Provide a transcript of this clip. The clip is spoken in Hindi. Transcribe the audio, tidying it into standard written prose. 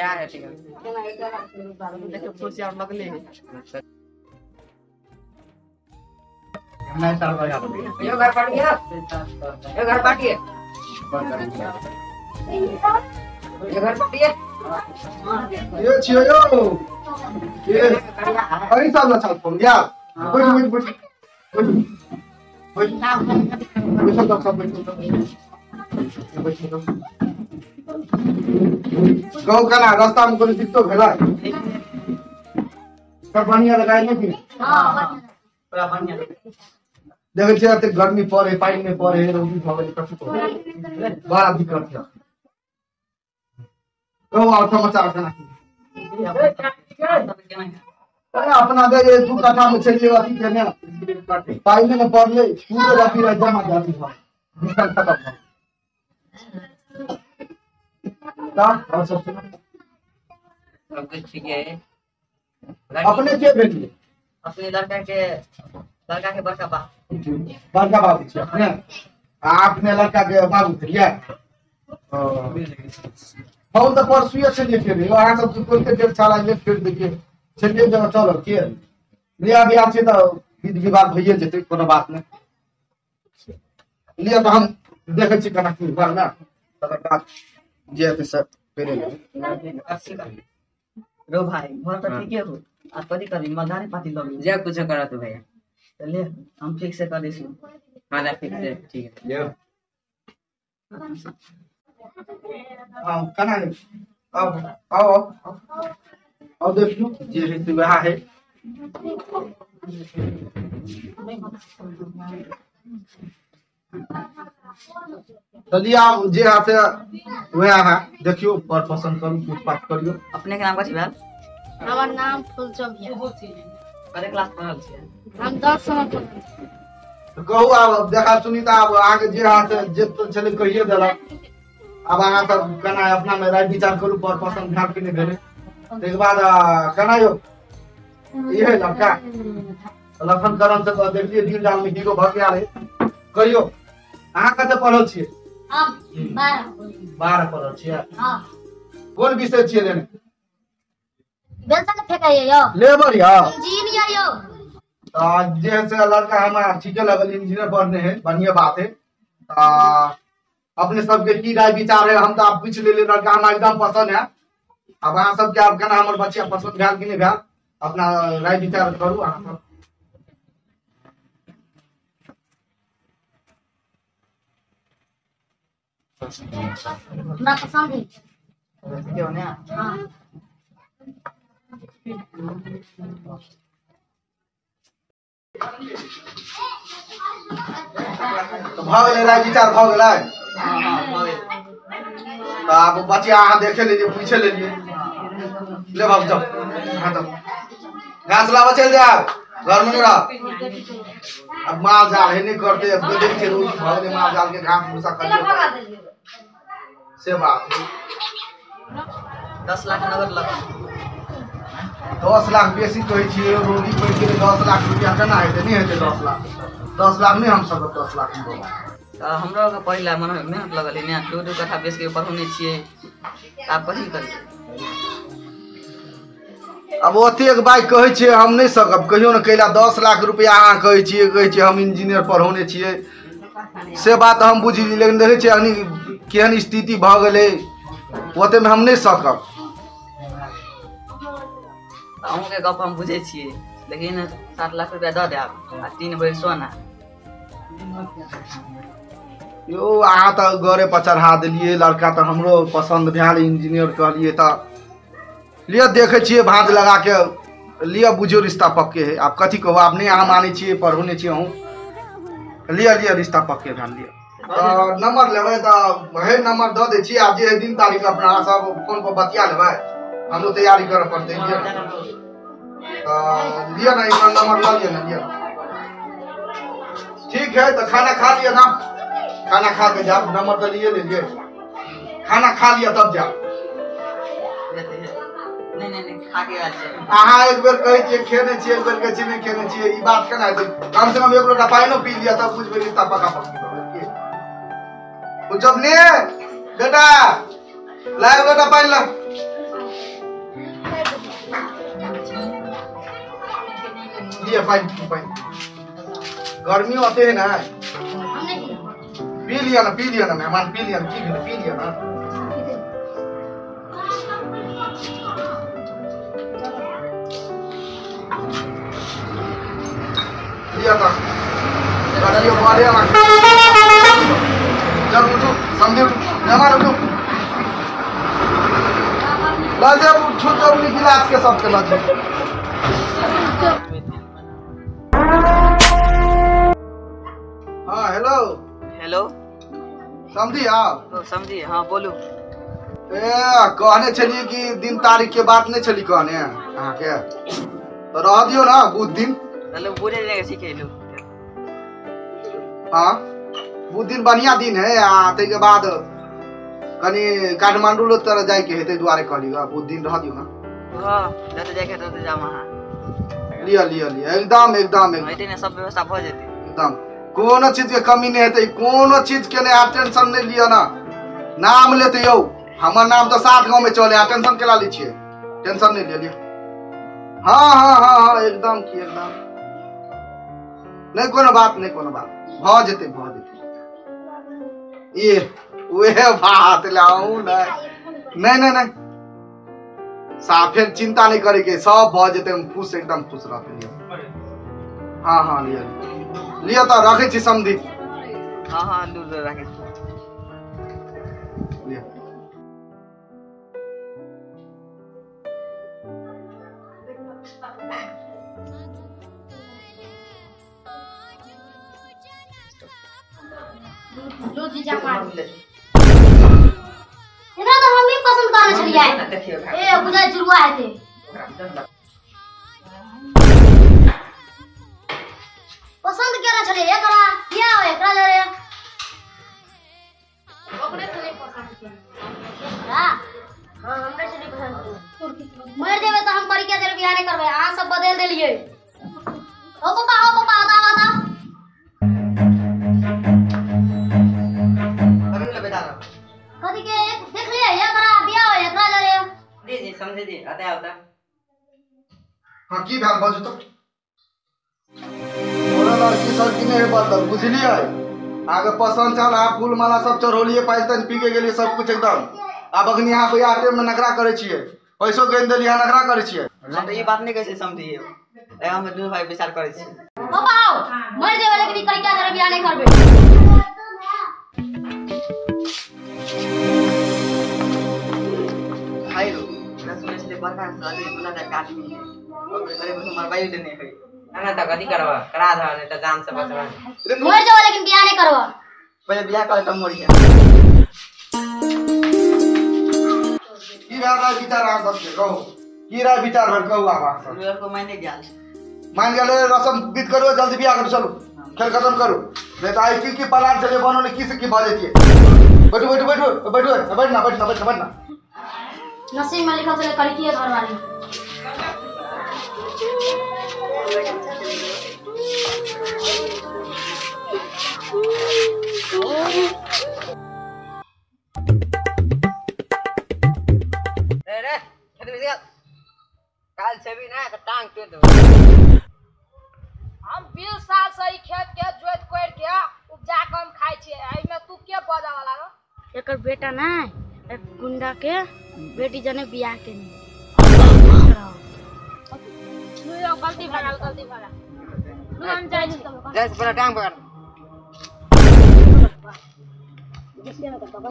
क्या है ठीक है देखो कुर्सी और लगले है मैं साल भर ये घर पार्टी है ये घर पार्टी है ये घर पार्टी है ये छियो यो ये अरे साल ना चल फोन यार बैठ गाँव का ना रास्ता में कोई दिक्कत भेला सब बढ़िया लगाई नहीं थी पूरा बढ़िया देखे छियै एते गर्मी पड़े पानी में पड़े रौदी भऽ गेल कथि करे बड़ा दिक्कत है कहू और समाचार केना अरे अपना दे ये 2 कट्ठा में चलिए अथी केने पानी में पड़ले पूरे राती रह जमा जाती है दिक्कत खत्म का और सब कुछ ठीक है अपने के भेजिए अपने लड़का के बड़का बाबू छै अपने अपने लड़का के बाबू छलिए हम तो परसुए चलिए फिर अहाँ सब कोई के डेढ़ साल आगे फिर देखिए चलिए जगह चलो के लिया भी आछे तो विध विवाद भइए जेते कोनो बात नहीं लिया तो हम देखे छी कना की बार ना तकर बाद जे हेतै सब पेरे रो भाई घर तो ठीक है हो आ कदी कदी मदारी पाती लगे जे कुछ करा तो भैया चलिए हम ठीक से कर देसी खाना ठीक से ठीक है ये हां कना आओ आओ आओ देखियो जे है तो वह है चलिए जे हाथे वह है देखियो पर पसंद करू कुछ बात करियो अपने के नाम का छी भाई हमर नाम फुलचबिया अरे क्लास पढ़ल छी हम 10 साल पढ़ल तो कहू आब देखा सुनीता अब आगे जे हाथ जे चले कहिए देला अब अहाँ सब कना अपना में राय विचार करू पर पसंद ध्यान के नहीं भेले एक बाद कना यो ये लड़का लखन करम से तो देखिए दिन जाल में हीरो भग गया रे कहियो अहाँ कते पढ़ल छियै हम 12 पढ़ल छियै हां कोन विषय छियै लेने बेलसा के फेकाइए यो लेबर या इंजीनियर यो जैसे लड़का हमारा ठीक लगल इंजीनियर बनने हैं बढ़िया बात है अपने सबके की राय विचार है हम तो आप पूछ ले लड़का हमारा एकदम पसंद है अब अहाँ सब क्या केना हमर बच्चा पसंद भेल कि नहीं भेल अपना राय विचार करू अहाँ सब हमरा पसंद है क्यों ना हां तो भ गेलै राय विचार भ गेलै तो आप बच्चा अहाँ देखे लीजिए पूछे लीजिए ले बाबू चल हाँ चल घास लावा चल जाओ घर में नहीं रह अब माल जाल है नहीं करते अब देखिए रोज भ गेलै माल जाल के घास भूसा कर से बात 10 लाख नगद लगा 10 लाख बेसी कहै छियै रोगी कहै छियै 10 लाख रुपया केना हेतै नहीं हेतै 10 लाख नहीं हम सब 10 लाख में हमरा के पहिला मन मेहनत लगल है ने 2 कट्ठा बेच के पढ़ौने छियै आप कथि करिए अब ओतेक बाइक कहै छियै हम नहीं सकब कहियो न कैला 10 लाख रुपया अहाँ कहै छियै हम इंजीनियर पढ़ौने छियै से बात हम बुझि ली लेकिन देखै छियै अखनी केहन स्थिति भ गेलै ओते में हम नहीं सकब अहूँ के गप हम बुझे छियै लेकिन 7 लाख रुपया दऽ देब आ 3 भरि सोना यो अहाँ तो गरे पर चढ़ा दिलिए लड़का तो हमरो पसंद भेल इंजीनियर कहलिए तो लिया देखे छिए भांज लगा के लिया बुझो रिश्ता पक्के है आप कथी कहो आप नहीं अहाँ माने छिए पढ़ौने छिए हूँ लिया रिश्ता पक्के भेल लिया नंबर लेबै तो हे नंबर दऽ दै छी आ जे दिन तारीख अपना सब फोन पर बतिया लेबै हमरो तैयारी करे पड़ते लिया लिया ना इनका नंबर ला लिया ना लिया ठीक है तो खाना खा लिया ना खाना खा के जाओ नंबर तो लिए ले लिए खाना खा लिया तब जाओ नहीं खा के आछे अहाँ एक बेर कहै छियै खेने छियै एक बेर कहै छियै नहीं खेने छियै ई बात केना हेतै कम से कम एक लोटा पानियो पी लिया तब बुझबै रिश्ता पक्का पक्की भऽ गेल कुछ अब ने बेटा ला एक लोटा पानी ला लिए पानी गर्मी होते है ना, हम नहीं पी लिया ना मेहमान, पी लिया ना। लिया था गाड़ियों वाले आ चल उठो समझे मेहमान उठो लाजे उठो तो अपनी गिलास के सब के लाजे। हाँ हेलो हेलो समझी आप समझिए। हाँ बोलू। कहने चलिए कि दिन तारीख के बात नहीं चली कहने अहाँ के तो रह दियो ना बुध दिन। मतलब बुरे जगह सीखे लो। हाँ बुध दिन बढ़िया दिन है। ते के बाद कनी काठमांडू लोग तरह जाए के हेते द्वारे कहलिएगा बुध दिन रह दियो ना। हाँ जते जाके तते जा वहां। लिया एकदम होते ने सब व्यवस्था भ जेते एकदम। कोनो चीज के कमी नहीं हेते, कोनो चीज के ने टेंशन नहीं लियो ना। नाम लेते यौ हमर नाम तो 7 गांव में चले, टेंशन केला ली छिए, टेंशन नहीं लिया। हाँ एकदम की एकदम नहीं कोनो बात भ जेते ये वे बात लाऊ ना। नहीं साफे चिंता नहीं करे के, सब भ जेते, हम खुश एकदम खुश रहते। हाँ लिया तो रखे छी समझी। हाँ लूर रखे लिया लो जीजा पानी इधर तो हम भी पसंद करने चलिए। ए बुझा जुड़वा है थे पसंद केना चले एकरा क्या हो एकरा ले रे ओकरे तो नहीं पसंद किया। हां हमरे से नहीं पसंद। मर देवे तो हम करी के जरूर बियाह नहीं करबे। आ सब बदल देलिए। ओ पापा आता कथी के देख लिए एकरा बियाह हो एकरा ले रे जी समझे जी आता। हाँ की भैल बाजू तो लड़की सड़की नहीं बात बुझलिए। आगे पसंद चल आप फूल माला सब चढ़ौलिए, पाइल तन पी के गेलिए सब कुछ एकदम। अब अखनी यहाँ पे आटे में नखरा करे छिए, पैसो गेन देली यहाँ नखरा करे छिए। हम तो ये बात नहीं कैसे समझिए। हम दुनू भाई विचार करे छी। पापा आओ मर जाए वाले की करी क्या जरा बियाह नहीं करबे। भाई रो मैं सुने से बरका शादी बुला दे काटी है और करे बस मरवाई देने है ना तो कदी करवा करा धा नहीं तो जान से बचवा। मर जाओ लेकिन बियाह नहीं करवा। पहले बियाह कर तो मोरिया की बात विचार आ सबके कहो की राय विचार भर कहो आवाज सब रुयर को मैंने गया मान गेले रसम बीत करो जल्दी बियाह करो चलो खेल खत्म करो नहीं तो आई की प्लान चले बनो ने किस की बाजे थी। बैठो नसीब में लिखा चले करी की घर वाली। रे खेत में गया काल से भी ना टांग के दो। हम 20 साल से ई खेत के जोत कोड़ के उपजा के हम खाइ छिए। एई में तू के बजा वाला रो। एकर बेटा ना एक गुंडा के बेटी जने बियाह के नहीं तू गलती भरा तू हम जाई छी तुम जैसे पूरा टांग पकड़ जिसके में करता बस